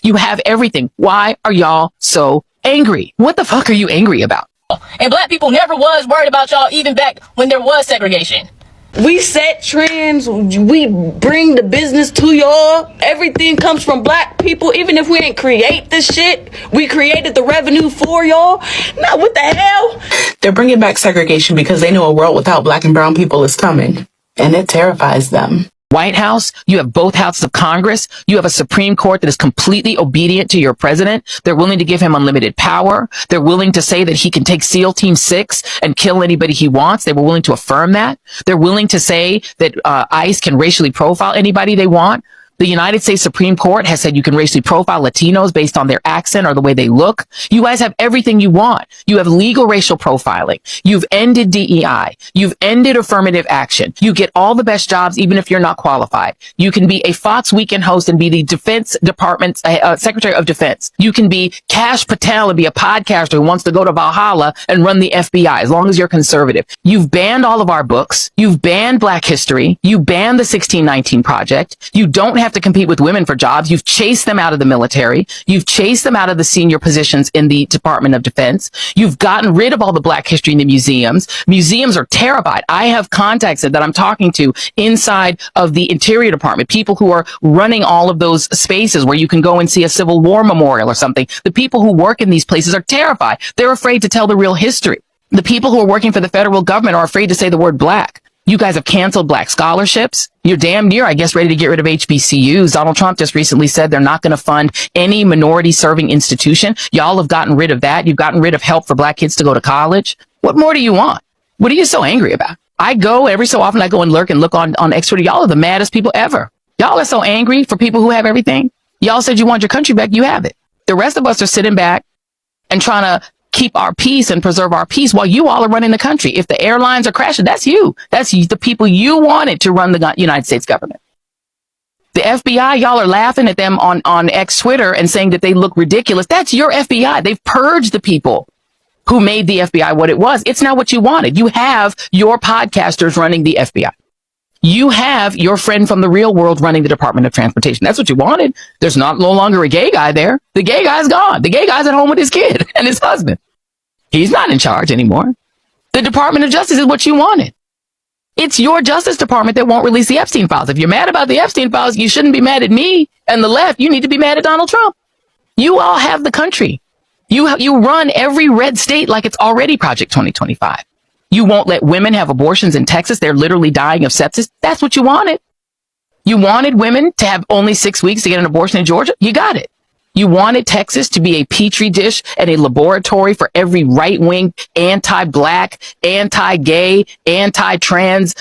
You have everything. Why are y'all so angry? What the fuck are you angry about? And black people never was worried about y'all even back when there was segregation. We set trends, we bring the business to y'all. Everything comes from black people. Even if we ain't create this shit, we created the revenue for y'all. Now what the hell? They're bringing back segregation because they know a world without black and brown people is coming, and it terrifies them. White House, you have both houses of Congress, you have a Supreme Court that is completely obedient to your president. They're willing to give him unlimited power. They're willing to say that he can take SEAL Team 6 and kill anybody he wants. They were willing to affirm that. They're willing to say that ICE can racially profile anybody they want. The United States Supreme Court has said you can racially profile Latinos based on their accent or the way they look. You guys have everything you want. You have legal racial profiling. You've ended DEI. You've ended affirmative action. You get all the best jobs even if you're not qualified. You can be a Fox Weekend host and be the Defense Department's Secretary of Defense. You can be Kash Patel and be a podcaster who wants to go to Valhalla and run the FBI as long as you're conservative. You've banned all of our books. You've banned Black history. You banned the 1619 Project. You don't have to compete with women for jobs. You've chased them out of the military. You've chased them out of the senior positions in the Department of Defense. You've gotten rid of all the Black history in the museums. Museums are terrified. I have contacts that I'm talking to inside of the Interior Department, people who are running all of those spaces where you can go and see a Civil War memorial or something. The people who work in these places are terrified. They're afraid to tell the real history. The people who are working for the federal government are afraid to say the word Black. You guys have canceled Black scholarships. You're damn near, I guess, ready to get rid of HBCUs. Donald Trump just recently said they're not going to fund any minority serving institution. Y'all have gotten rid of that. You've gotten rid of help for Black kids to go to college. What more do you want? What are you so angry about? I go every so often, I go and lurk and look on X Twitter. Y'all are the maddest people ever. Y'all are so angry for people who have everything. Y'all said you want your country back. You have it. The rest of us are sitting back and trying to keep our peace and preserve our peace while you all are running the country. If the airlines are crashing, that's you. That's the people you wanted to run the United States government. The FBI, y'all are laughing at them on X Twitter and saying that they look ridiculous. That's your FBI. They've purged the people who made the FBI what it was. It's not what you wanted. You have your podcasters running the FBI. You have your friend from the real world running the Department of Transportation. That's what you wanted. There's no longer a gay guy there. The gay guy's gone. The gay guy's at home with his kid and his husband. He's not in charge anymore. The Department of Justice is what you wanted. It's your Justice Department that won't release the Epstein files. If you're mad about the Epstein files, you shouldn't be mad at me and the left. You need to be mad at Donald Trump. You all have the country. You run every red state like it's already Project 2025. You won't let women have abortions in Texas. They're literally dying of sepsis. That's what you wanted. You wanted women to have only 6 weeks to get an abortion in Georgia. You got it. You wanted Texas to be a petri dish and a laboratory for every right-wing, anti-black, anti-gay, anti-trans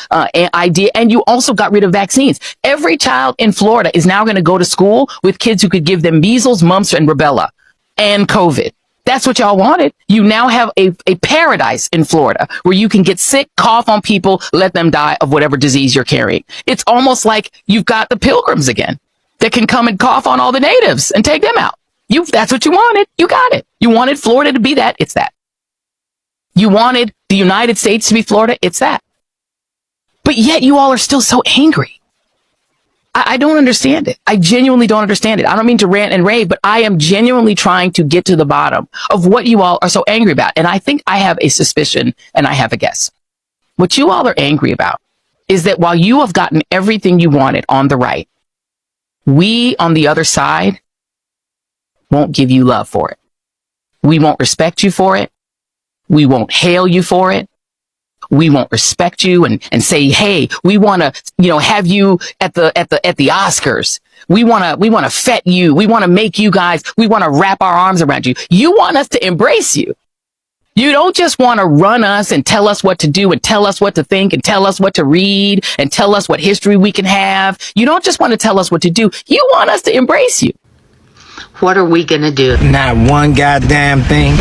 idea. And you also got rid of vaccines. Every child in Florida is now going to go to school with kids who could give them measles, mumps, and rubella and COVID. That's what y'all wanted. You now have a paradise in Florida where you can get sick, cough on people, let them die of whatever disease you're carrying. It's almost like you've got the pilgrims again that can come and cough on all the natives and take them out. That's what you wanted. You got it. You wanted Florida to be that. It's that. You wanted the United States to be Florida. It's that. But yet you all are still so angry. I don't understand it. I genuinely don't understand it. I don't mean to rant and rave, but I am genuinely trying to get to the bottom of what you all are so angry about. And I think I have a suspicion and I have a guess. What you all are angry about is that while you have gotten everything you wanted on the right, we on the other side won't give you love for it. We won't respect you for it. We won't hail you for it. We won't respect you and say, hey, we want to, have you at the Oscars. We want to fet you. We want to make you guys, we want to wrap our arms around you. You want us to embrace you. You don't just want to run us and tell us what to do and tell us what to think and tell us what to read and tell us what history we can have. You don't just want to tell us what to do. You want us to embrace you. What are we going to do? Not one goddamn thing.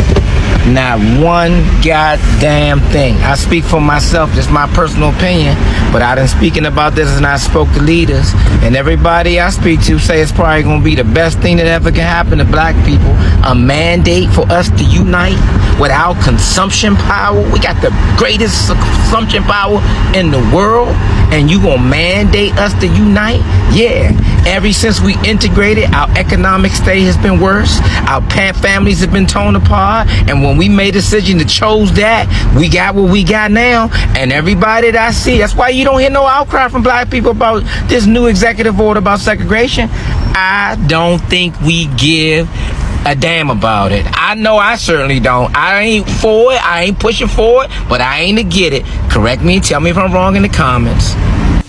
Not one goddamn thing. I speak for myself, just my personal opinion, but I done speaking about this and I spoke to leaders, and everybody I speak to say it's probably going to be the best thing that ever can happen to black people. A mandate for us to unite with our consumption power. We got the greatest consumption power in the world, and you gonna mandate us to unite? Yeah. Ever since we integrated, our economic state has been worse. Our families have been torn apart. And when we made a decision to chose that, we got what we got now. And everybody that I see, that's why you don't hear no outcry from black people about this new executive order about segregation. I don't think we give a damn about it. I know I certainly don't. I ain't for it. I ain't pushing for it, but I ain't to get it. Correct me. Tell me if I'm wrong in the comments.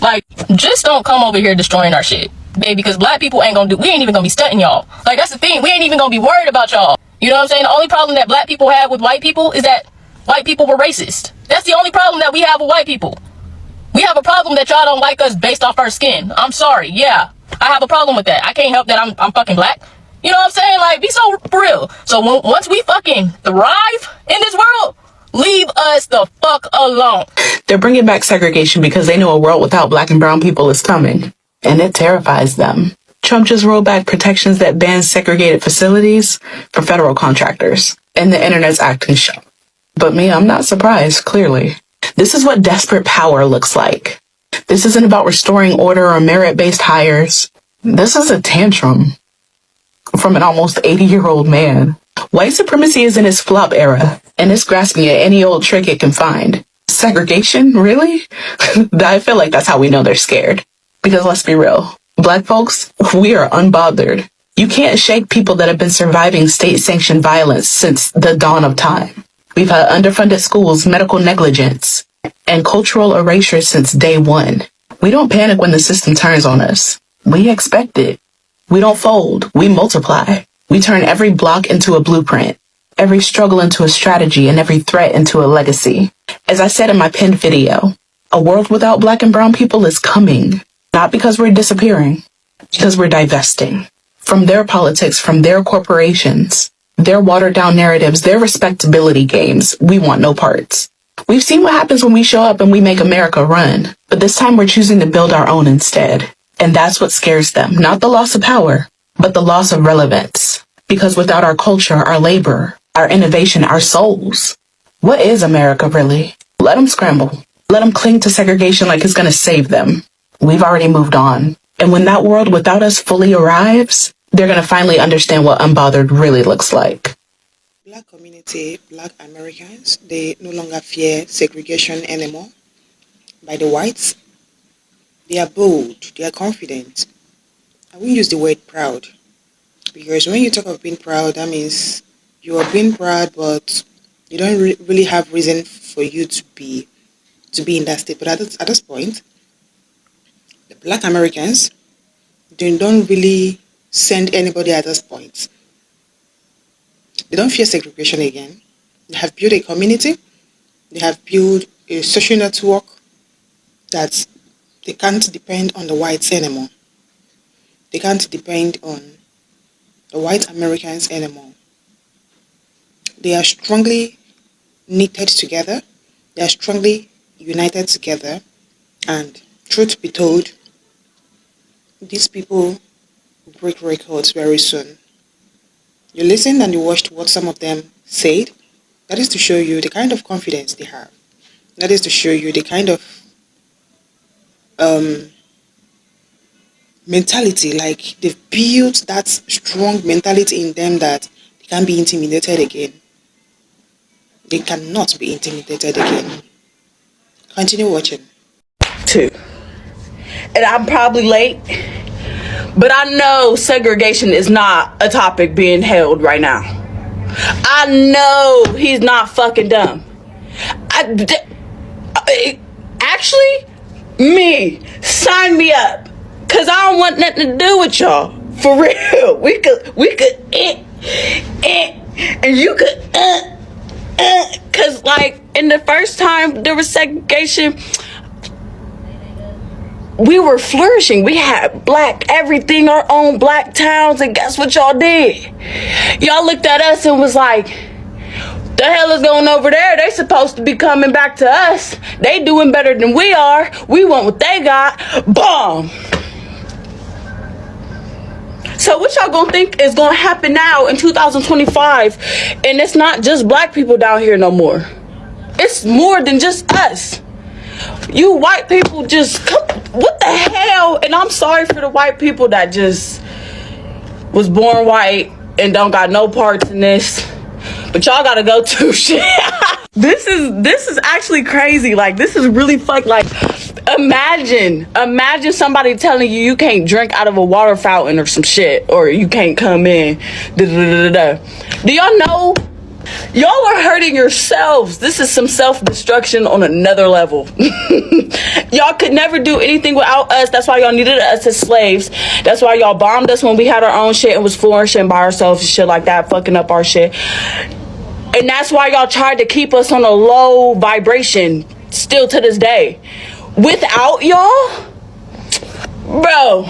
Like, just don't come over here destroying our shit, baby, because black people we ain't even gonna be stunting y'all. Like, that's the thing. We ain't even gonna be worried about y'all. You know what I'm saying? The only problem that black people have with white people is that white people were racist. That's the only problem that we have with white people. We have a problem that y'all don't like us based off our skin. I'm sorry. Yeah, I have a problem with that. I can't help that I'm fucking black. You know what I'm saying? Like, be so for real. So once we fucking thrive in this world, leave us the fuck alone. They're bringing back segregation because they know a world without black and brown people is coming, and it terrifies them. Trump just rolled back protections that ban segregated facilities for federal contractors, and the internet's acting shocked. But me, I'm not surprised, clearly. This is what desperate power looks like. This isn't about restoring order or merit-based hires. This is a tantrum from an almost 80-year-old man. White supremacy is in its flop era, and it's grasping at any old trick it can find. Segregation? Really? I feel like that's how we know they're scared. Because let's be real, black folks, we are unbothered. You can't shake people that have been surviving state-sanctioned violence since the dawn of time. We've had underfunded schools, medical negligence, and cultural erasure since day one. We don't panic when the system turns on us. We expect it. We don't fold. We multiply. We turn every block into a blueprint, every struggle into a strategy, and every threat into a legacy. As I said in my pinned video, a world without black and brown people is coming. Not because we're disappearing, because we're divesting. From their politics, from their corporations, their watered-down narratives, their respectability games, we want no parts. We've seen what happens when we show up and we make America run, but this time we're choosing to build our own instead. And that's what scares them, not the loss of power, but the loss of relevance. Because without our culture, our labor, our innovation, our souls, what is America really? Let them scramble. Let them cling to segregation like it's going to save them. We've already moved on. And when that world without us fully arrives, they're going to finally understand what unbothered really looks like. Black community, black Americans, they no longer fear segregation anymore by the whites. They are bold, they are confident. I won't use the word proud, because when you talk of being proud, that means you are being proud, but you don't really have reason for you to be in that state. But at this point, the black Americans, they don't really send anybody at this point. They don't fear segregation again. They have built a community. They have built a social network that they can't depend on the whites anymore. They can't depend on the white Americans anymore. They are strongly knitted together. They are strongly united together. And truth be told, these people break records very soon. You listened and you watched what some of them said. That is to show you the kind of confidence they have. That is to show you the kind of mentality, like they've built that strong mentality in them that they can't be intimidated again. They cannot be intimidated again. Continue watching. Too. And I'm probably late, but I know segregation is not a topic being held right now. I know he's not fucking dumb. Actually, me, sign me up, cause I don't want nothing to do with y'all. For real, we could and you could cause like in the first time there was segregation, we were flourishing. We had black everything, our own black towns, and guess what y'all did? Y'all looked at us and was like, the hell is going over there? They supposed to be coming back to us. They doing better than we are. We want what they got. Boom. So what y'all gonna think is gonna happen now in 2025? And it's not just black people down here no more. It's more than just us. You white people just come. What the hell? And I'm sorry for the white people that just was born white and don't got no parts in this. But y'all gotta go to shit. This is actually crazy. Like, this is really like, imagine somebody telling you you can't drink out of a water fountain or some shit, or you can't come in. Do y'all know? Y'all are hurting yourselves. This is some self-destruction on another level. Y'all could never do anything without us. That's why y'all needed us as slaves. That's why y'all bombed us when we had our own shit and was flourishing by ourselves and shit like that, fucking up our shit. And that's why y'all tried to keep us on a low vibration still to this day. Without y'all, bro,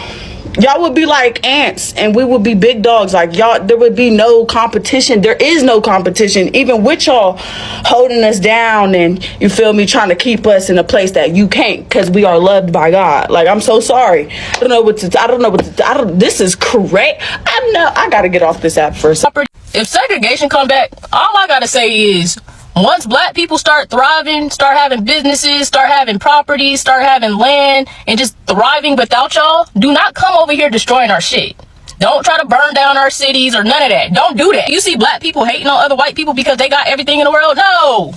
y'all would be like ants and we would be big dogs. Like, y'all, there would be no competition. There is no competition, even with y'all holding us down and, you feel me, trying to keep us in a place that you can't, because we are loved by God. Like, I'm so sorry. I don't know what to, this is correct. I gotta get off this app for a second. If segregation come back, all I gotta say is, once black people start thriving, start having businesses, start having properties, start having land, and just thriving without y'all, do not come over here destroying our shit. Don't try to burn down our cities or none of that. Don't do that. You see black people hating on other white people because they got everything in the world? No.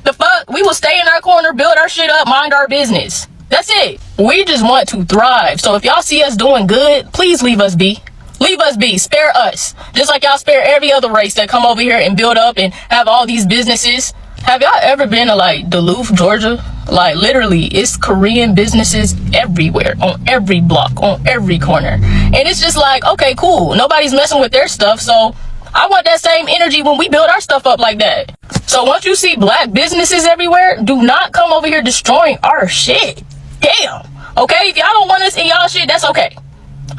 The fuck? We will stay in our corner, build our shit up, mind our business. That's it. We just want to thrive. So if y'all see us doing good, please leave us be. Leave us be. Spare us. Just like y'all spare every other race that come over here and build up and have all these businesses. Have y'all ever been to like Duluth, Georgia? Like, literally, it's Korean businesses everywhere, on every block, on every corner. And it's just like, okay, cool. Nobody's messing with their stuff. So I want that same energy when we build our stuff up like that. So once you see black businesses everywhere, do not come over here destroying our shit. Damn. Okay? If y'all don't want us in y'all shit, that's okay.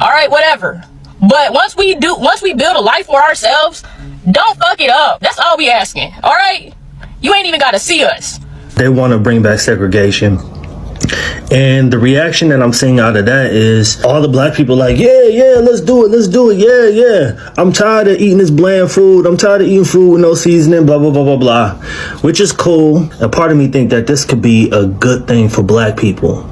All right, whatever. But once we build a life for ourselves, don't fuck it up. That's all we asking. All right? You ain't even got to see us. They want to bring back segregation. And the reaction that I'm seeing out of that is all the black people like, yeah, let's do it, yeah. I'm tired of eating this bland food. I'm tired of eating food with no seasoning, blah, blah, blah, blah, blah. Which is cool. A part of me think that this could be a good thing for black people.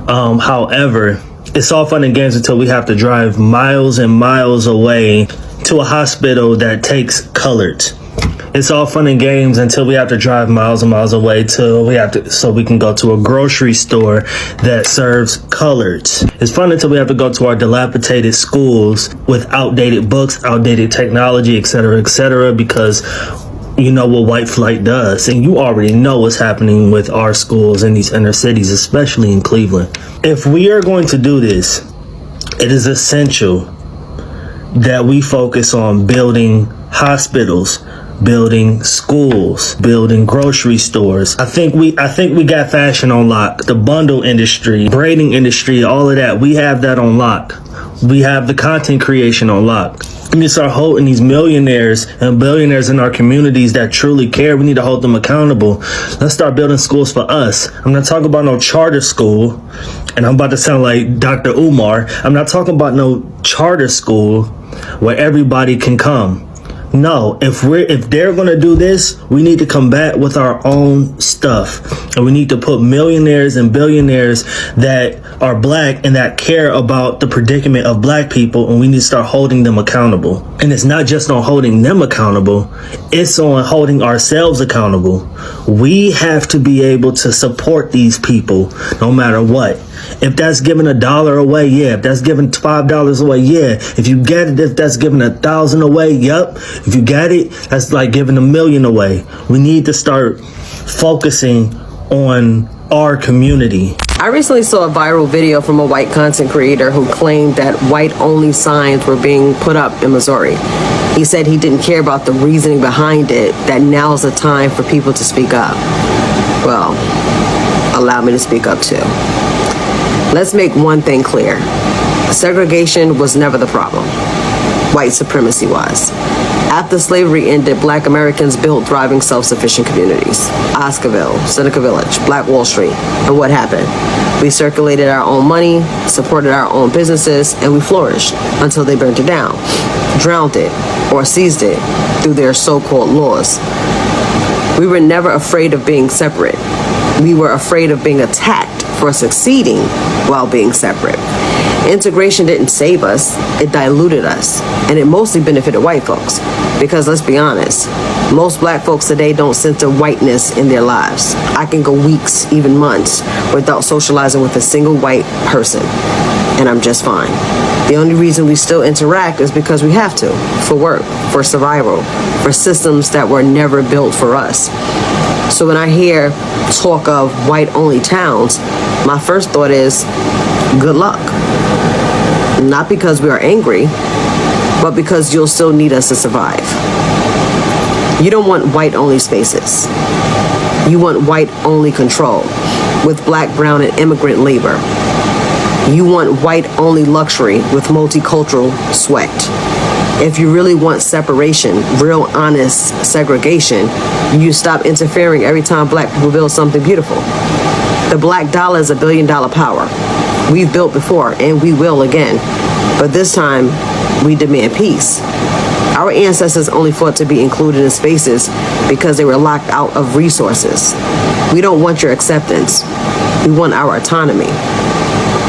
However, it's all fun and games until we have to drive miles and miles away to a hospital that takes coloreds. It's all fun and games until we have to drive miles and miles away so we can go to a grocery store that serves coloreds. It's fun until we have to go to our dilapidated schools with outdated books, outdated technology, etc., because you know what white flight does, and you already know what's happening with our schools in these inner cities, especially in Cleveland. If we are going to do this, it is essential that we focus on building hospitals, building schools, building grocery stores. I think we got fashion on lock. The bundle industry, braiding industry, all of that, we have that on lock. We have the content creation on lock. We need to start holding these millionaires and billionaires in our communities that truly care. We need to hold them accountable. Let's start building schools for us. I'm not talking about no charter school, and I'm about to sound like Dr. Umar. I'm not talking about no charter school where everybody can come. No, if they're going to do this, we need to combat with our own stuff. And we need to put millionaires and billionaires that are black and that care about the predicament of black people, and we need to start holding them accountable. And it's not just on holding them accountable, it's on holding ourselves accountable. We have to be able to support these people no matter what. If that's giving $1 away, yeah. If that's giving $5 away, yeah. If you get it, if that's giving 1,000 away, yep. If you got it, that's like giving 1,000,000 away. We need to start focusing on our community. I recently saw a viral video from a white content creator who claimed that white-only signs were being put up in Missouri. He said he didn't care about the reasoning behind it, that now's the time for people to speak up. Well, allow me to speak up too. Let's make one thing clear. Segregation was never the problem. White supremacy was. After slavery ended, black Americans built thriving self-sufficient communities. Oscarville, Seneca Village, Black Wall Street. And what happened? We circulated our own money, supported our own businesses, and we flourished until they burnt it down, drowned it, or seized it through their so-called laws. We were never afraid of being separate. We were afraid of being attacked for succeeding while being separate. Integration didn't save us, it diluted us, and it mostly benefited white folks. Because let's be honest, most black folks today don't center whiteness in their lives. I can go weeks, even months, without socializing with a single white person, and I'm just fine. The only reason we still interact is because we have to, for work, for survival, for systems that were never built for us. So when I hear talk of white-only towns, my first thought is, good luck. Not because we are angry, but because you'll still need us to survive. You don't want white-only spaces. You want white-only control, with black, brown, and immigrant labor. You want white-only luxury with multicultural sweat. If you really want separation, real honest segregation, you stop interfering every time black people build something beautiful. The black dollar is $1 billion power. We've built before, and we will again. But this time, we demand peace. Our ancestors only fought to be included in spaces because they were locked out of resources. We don't want your acceptance. We want our autonomy.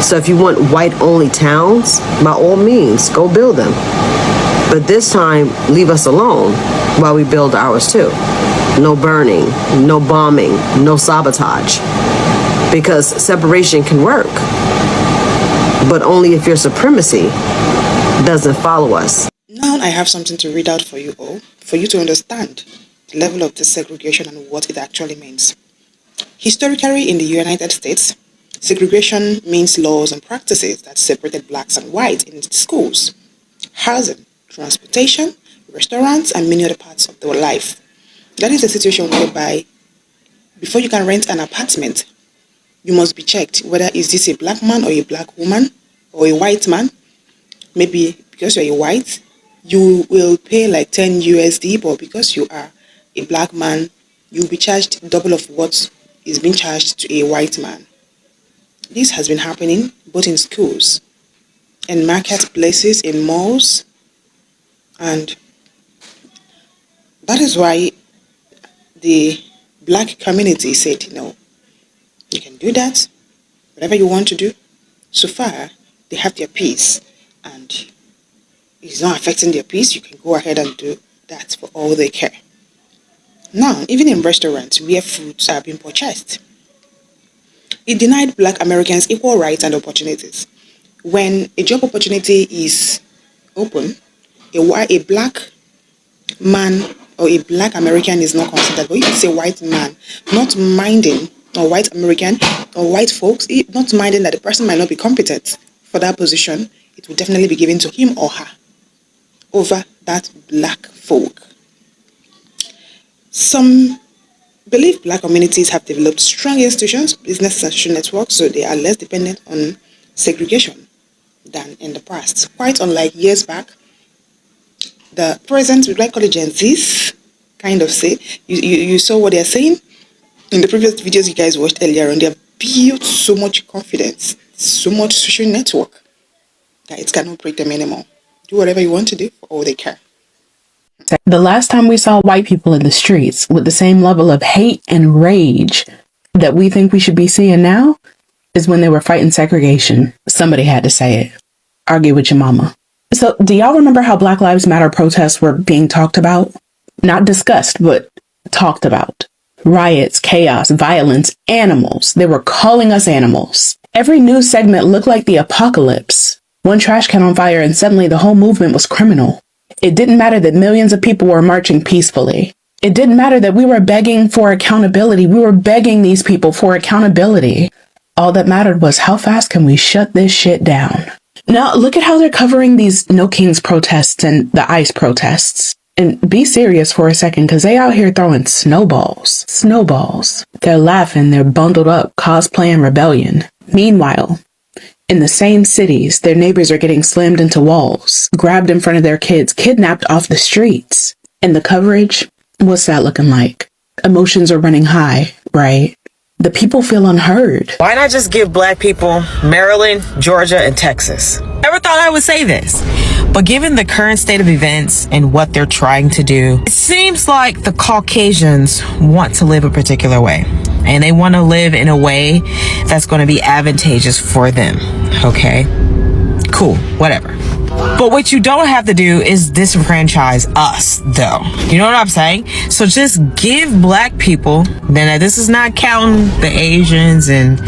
So if you want white-only towns, by all means, go build them. But this time, leave us alone while we build ours too. No burning, no bombing, no sabotage. Because separation can work, but only if your supremacy doesn't follow us. Now I have something to read out for you all, for you to understand the level of this segregation and what it actually means. Historically, in the United States, segregation means laws and practices that separated blacks and whites in schools, housing, transportation, restaurants, and many other parts of their life. That is a situation whereby before you can rent an apartment, you must be checked whether is this a black man or a black woman or a white man. Maybe because you're a white, you will pay like 10 USD, but because you are a black man, you'll be charged double of what is being charged to a white man. This has been happening both in schools, in marketplaces, in malls, and that is why the black community said, no, you can do that, whatever you want to do. So far, they have their peace, and it's not affecting their peace. You can go ahead and do that for all they care. Now, even in restaurants where foods are being purchased, it denied black Americans equal rights and opportunities. When a job opportunity is open, a black man or a black American is not considered, but if it's a white man, not minding, or white American, or white folks, not minding that the person might not be competent for that position, it will definitely be given to him or her over that black folk. Some believe black communities have developed strong institutions, business and social networks, so they are less dependent on segregation than in the past. Quite unlike years back, the present, we like call it Gen Zs, kind of say, you saw what they're saying in the previous videos you guys watched earlier on. They have built so much confidence, so much social network, that it cannot break them anymore. Do whatever you want to do for all they care. The last time we saw white people in the streets with the same level of hate and rage that we think we should be seeing now is when they were fighting segregation. Somebody had to say it. Argue with your mama. So, do y'all remember how Black Lives Matter protests were being talked about? Not discussed, but talked about. Riots, chaos, violence, animals. They were calling us animals. Every news segment looked like the apocalypse. One trash can on fire and suddenly the whole movement was criminal. It didn't matter that millions of people were marching peacefully. It didn't matter that we were begging for accountability. We were begging these people for accountability. All that mattered was how fast can we shut this shit down? Now, look at how they're covering these No Kings protests and the ICE protests. And be serious for a second, because they out here throwing snowballs. Snowballs. They're laughing, they're bundled up, cosplaying rebellion. Meanwhile, in the same cities, their neighbors are getting slammed into walls, grabbed in front of their kids, kidnapped off the streets. And the coverage, what's that looking like? Emotions are running high, right? The people feel unheard. Why not just give black people Maryland, Georgia, and Texas? Never thought I would say this, but given the current state of events and what they're trying to do, it seems like the Caucasians want to live a particular way. and they want to live in a way that's going to be advantageous for them. Okay, cool, whatever. But what you don't have to do is disenfranchise us, though. You know what I'm saying? So just give black people, then this is not counting the Asians and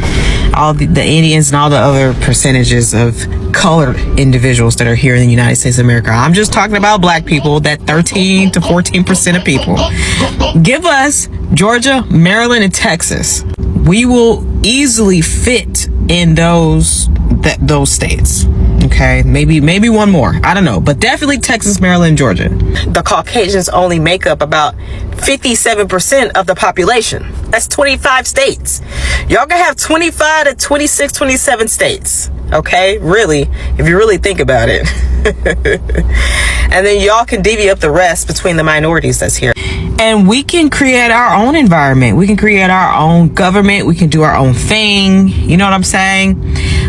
all the Indians and all the other percentages of colored individuals that are here in the United States of America. I'm just talking about black people, that 13 to 14% of people. Give us Georgia, Maryland, and Texas. We will easily fit in those states. Okay, maybe one more, I don't know, but definitely Texas, Maryland, and Georgia. The Caucasians only make up about 57% of the population. That's 25 states. Y'all can have 25 to 26, 27 states. Okay, really, if you really think about it. And then y'all can divvy up the rest between the minorities that's here. And we can create our own environment. We can create our own government. We can do our own thing. You know what I'm saying?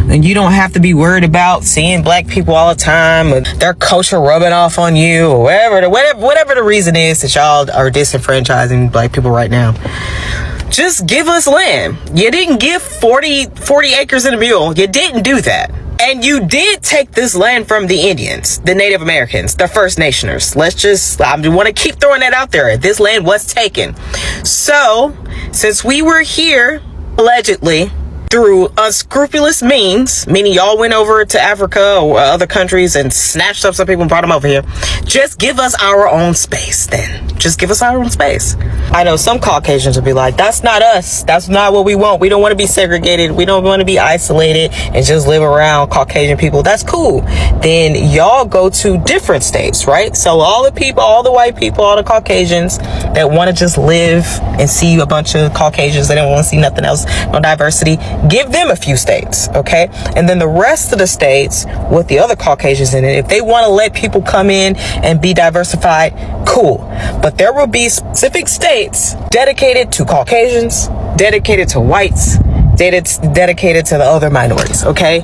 And you don't have to be worried about seeing black people all the time, or their culture rubbing off on you, or whatever the reason is that y'all are disenfranchising black people right now. Just give us land. You didn't give 40 acres and a mule. You didn't do that. And you did take this land from the Indians, the Native Americans, the First Nationers. I want to keep throwing that out there. This land was taken. So, since we were here, allegedly, through unscrupulous means, meaning y'all went over to Africa or other countries and snatched up some people and brought them over here, just give us our own space then. Just give us our own space. I know some Caucasians will be like, that's not us. That's not what we want. We don't want to be segregated. We don't want to be isolated and just live around Caucasian people. That's cool. Then y'all go to different states, right? So all the people, all the white people, all the Caucasians that want to just live and see a bunch of Caucasians, they don't want to see nothing else, no diversity, give them a few states, okay? And then the rest of the states with the other Caucasians in it, if they want to let people come in and be diversified, cool. But there will be specific states dedicated to Caucasians, dedicated to whites, dedicated to the other minorities, okay?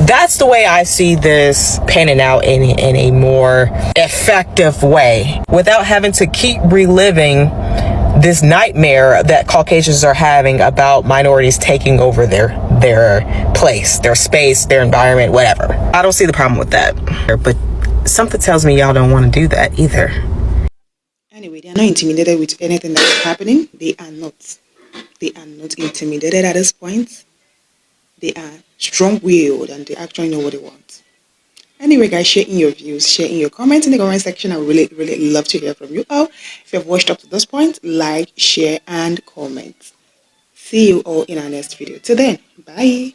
That's the way I see this panning out in a more effective way, without having to keep reliving this nightmare that Caucasians are having about minorities taking over their place, their space, their environment, whatever. I don't see the problem with that. But something tells me y'all don't want to do that either. Anyway, they are not intimidated with anything that is happening. They are not intimidated at this point. They are strong-willed and they actually know what they want. Anyway, guys, share in your views, share in your comments in the comment section. I would really love to hear from you all. If you have watched up to this point, like, share, and comment. See you all in our next video. Till then, bye.